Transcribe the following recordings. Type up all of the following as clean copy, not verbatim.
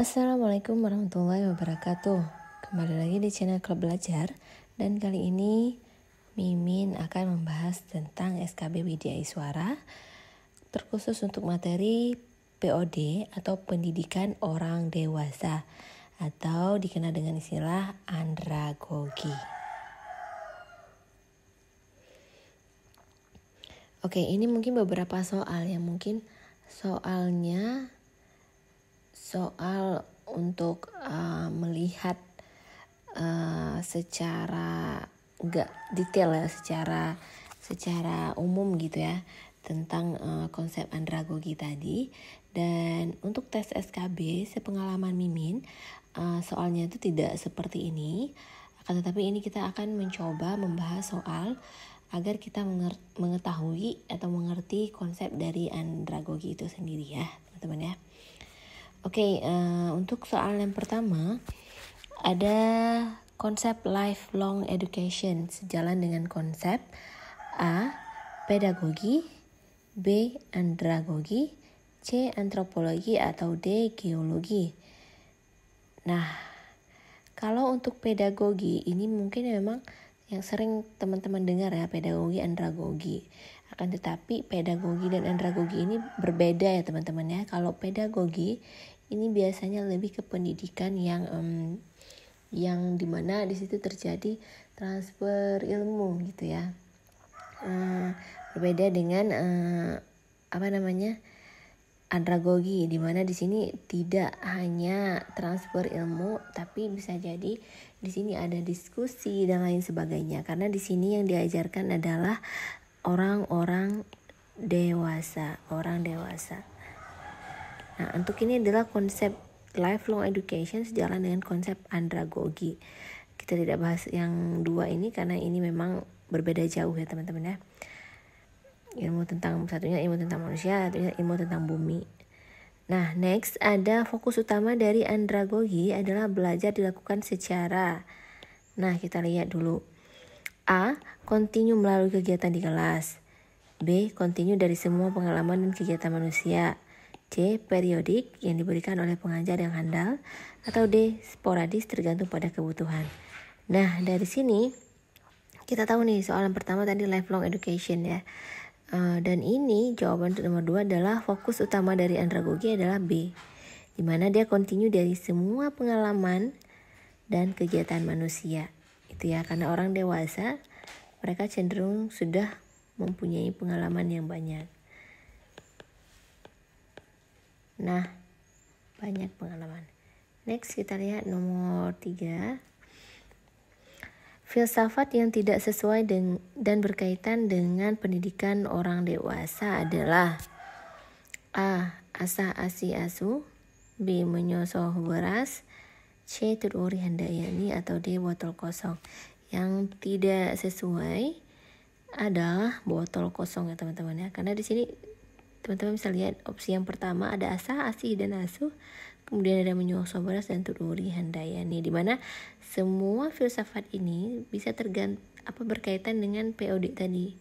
Assalamualaikum warahmatullahi wabarakatuh. Kembali lagi di channel Klub Belajar. Dan kali ini Mimin akan membahas tentang SKB Widya Iswara, terkhusus untuk materi POD atau Pendidikan Orang Dewasa, atau dikenal dengan istilah andragogi. Oke, ini mungkin beberapa soal yang mungkin soal untuk melihat secara nggak detail ya, secara umum gitu ya, tentang konsep andragogi tadi. Dan untuk tes SKB, sepengalaman Mimin, soalnya itu tidak seperti ini. Akan tetapi ini kita akan mencoba membahas soal agar kita mengetahui atau mengerti konsep dari andragogi itu sendiri ya, teman-teman ya. Oke, untuk soal yang pertama ada konsep lifelong education sejalan dengan konsep A. Pedagogi, B. Andragogi, C. Antropologi, atau D. Geologi. Nah, kalau untuk pedagogi ini mungkin memang yang sering teman-teman dengar ya, pedagogi, andragogi. Akan tetapi pedagogi dan andragogi ini berbeda ya teman-teman ya. Kalau pedagogi ini biasanya lebih ke pendidikan yang dimana di situ terjadi transfer ilmu gitu ya. Berbeda dengan andragogi, dimana di sini tidak hanya transfer ilmu, tapi bisa jadi di sini ada diskusi dan lain sebagainya. Karena di sini yang diajarkan adalah orang dewasa. Nah, untuk ini adalah konsep lifelong education sejalan dengan konsep andragogi. Kita tidak bahas yang dua ini karena ini memang berbeda jauh ya teman-teman ya. Satunya ilmu tentang manusia, satunya ilmu tentang bumi. Nah, next ada fokus utama dari andragogi adalah belajar dilakukan secara. Nah, kita lihat dulu. A. Kontinu melalui kegiatan di kelas. B. Kontinu dari semua pengalaman dan kegiatan manusia. C. Periodik yang diberikan oleh pengajar yang handal. Atau D. Sporadis tergantung pada kebutuhan. Nah, dari sini kita tahu nih soal yang pertama tadi lifelong education ya. Dan ini jawaban untuk nomor 2 adalah fokus utama dari andragogi adalah B, dimana dia kontinu dari semua pengalaman dan kegiatan manusia. Itu ya, karena orang dewasa mereka cenderung sudah mempunyai pengalaman yang banyak. Nah, banyak pengalaman. Next kita lihat nomor 3. Filsafat yang tidak sesuai dan berkaitan dengan pendidikan orang dewasa adalah A. Asah asi asu, B. Menyoso beras, C. Tuduri handayani, atau D. Botol kosong. Yang tidak sesuai adalah botol kosong ya teman-teman ya. Karena di sini teman-teman bisa lihat opsi yang pertama ada asah, asih, dan asuh. Kemudian ada menyoso beras dan tuduri handayani, di mana semua filsafat ini bisa berkaitan dengan POD tadi.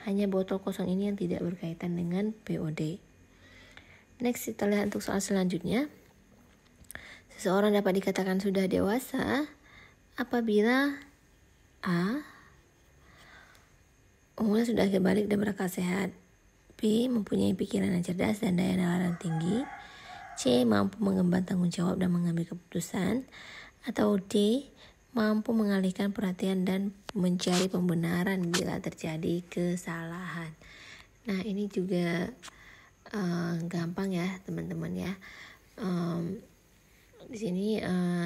Hanya botol kosong ini yang tidak berkaitan dengan POD. Next kita lihat untuk soal selanjutnya. Seseorang dapat dikatakan sudah dewasa apabila A. Umurnya sudah balik dan berakal sehat. B. Mempunyai pikiran yang cerdas dan daya nalar tinggi. C. Mampu mengemban tanggung jawab dan mengambil keputusan. Atau D. Mampu mengalihkan perhatian dan mencari pembenaran bila terjadi kesalahan. Nah, ini juga gampang ya teman-teman ya. Di sini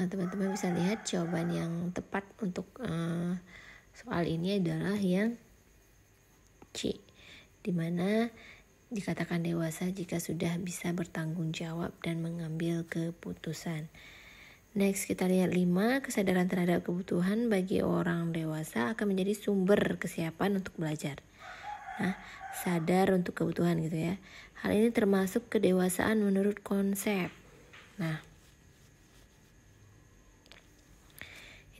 teman-teman bisa lihat jawaban yang tepat untuk soal ini adalah yang C, dimana dikatakan dewasa jika sudah bisa bertanggung jawab dan mengambil keputusan. Next kita lihat 5. Kesadaran terhadap kebutuhan bagi orang dewasa akan menjadi sumber kesiapan untuk belajar. Nah, sadar untuk kebutuhan gitu ya. Hal ini termasuk kedewasaan menurut konsep. Nah,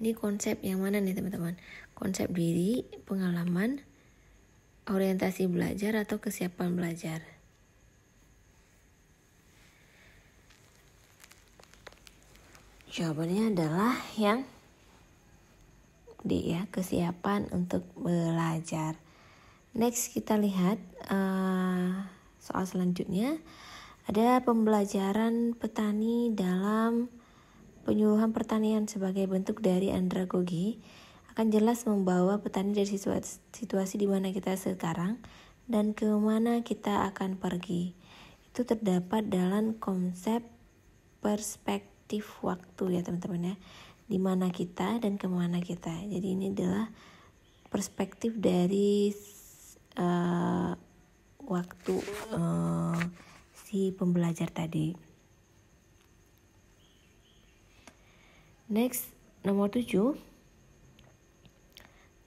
ini konsep yang mana nih teman-teman? Konsep diri, pengalaman, orientasi belajar, atau kesiapan belajar. Jawabannya adalah yang D ya, kesiapan untuk belajar. Next kita lihat soal selanjutnya. Ada pembelajaran petani dalam penyuluhan pertanian sebagai bentuk dari andragogi akan jelas membawa petani dari situasi di mana kita sekarang dan ke mana kita akan pergi. Itu terdapat dalam konsep perspektif waktu ya teman-teman ya. Di mana kita dan kemana kita. Jadi ini adalah perspektif dari waktu si pembelajar tadi. Next, nomor 7.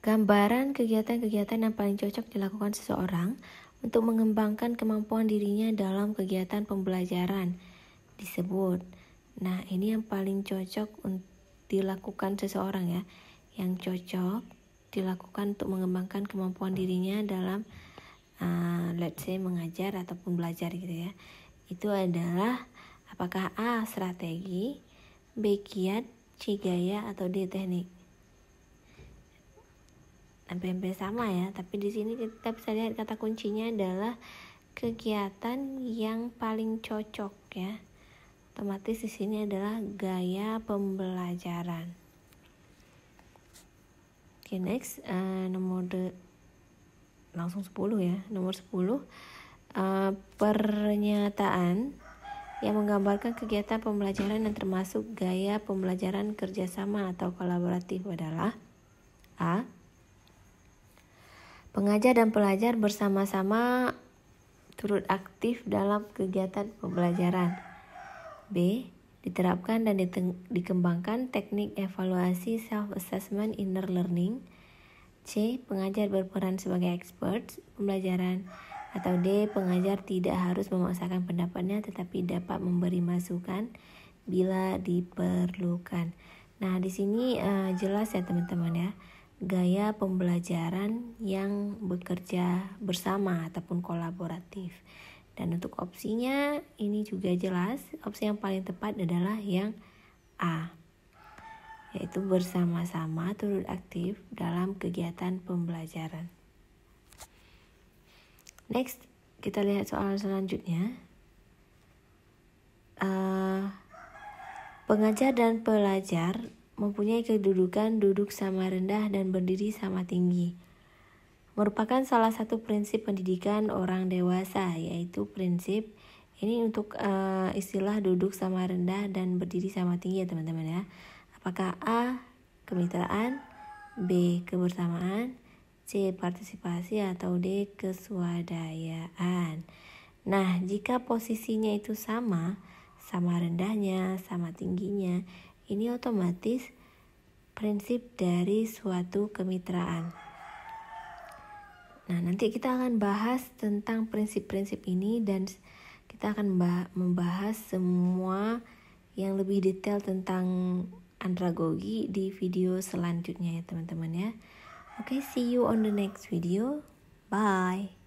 Gambaran kegiatan-kegiatan yang paling cocok dilakukan seseorang untuk mengembangkan kemampuan dirinya dalam kegiatan pembelajaran disebut. Nah, ini yang paling cocok dilakukan seseorang ya, yang cocok dilakukan untuk mengembangkan kemampuan dirinya dalam let's say mengajar ataupun belajar gitu ya. Itu adalah apakah A. strategi, B. kiat, C. gaya, atau D. teknik. Hampir sama ya, tapi di sini kita bisa lihat kata kuncinya adalah kegiatan yang paling cocok ya. Otomatis di sini adalah gaya pembelajaran. Oke, next langsung 10 ya. Nomor 10 pernyataan yang menggambarkan kegiatan pembelajaran yang termasuk gaya pembelajaran kerjasama atau kolaboratif adalah A. Pengajar dan pelajar bersama-sama turut aktif dalam kegiatan pembelajaran. B. Diterapkan dan dikembangkan teknik evaluasi self-assessment inner learning. C. Pengajar berperan sebagai expert pembelajaran. Atau D. Pengajar tidak harus memaksakan pendapatnya tetapi dapat memberi masukan bila diperlukan. Nah, di sini jelas ya teman-teman ya. Gaya pembelajaran yang bekerja bersama ataupun kolaboratif. Dan untuk opsinya ini juga jelas, opsi yang paling tepat adalah yang A, yaitu bersama-sama turut aktif dalam kegiatan pembelajaran. Next, kita lihat soal selanjutnya. Pengajar dan pelajar mempunyai kedudukan duduk sama rendah dan berdiri sama tinggi. Merupakan salah satu prinsip pendidikan orang dewasa, yaitu prinsip ini untuk istilah duduk sama rendah dan berdiri sama tinggi ya teman-teman ya. Apakah A. kemitraan, B. kebersamaan, C. partisipasi, atau D. keswadayaan. Nah, jika posisinya itu sama rendahnya, sama tingginya, ini otomatis prinsip dari suatu kemitraan. Nah, nanti kita akan bahas tentang prinsip-prinsip ini dan kita akan membahas semua yang lebih detail tentang andragogi di video selanjutnya ya teman-teman ya. Oke, see you on the next video. Bye.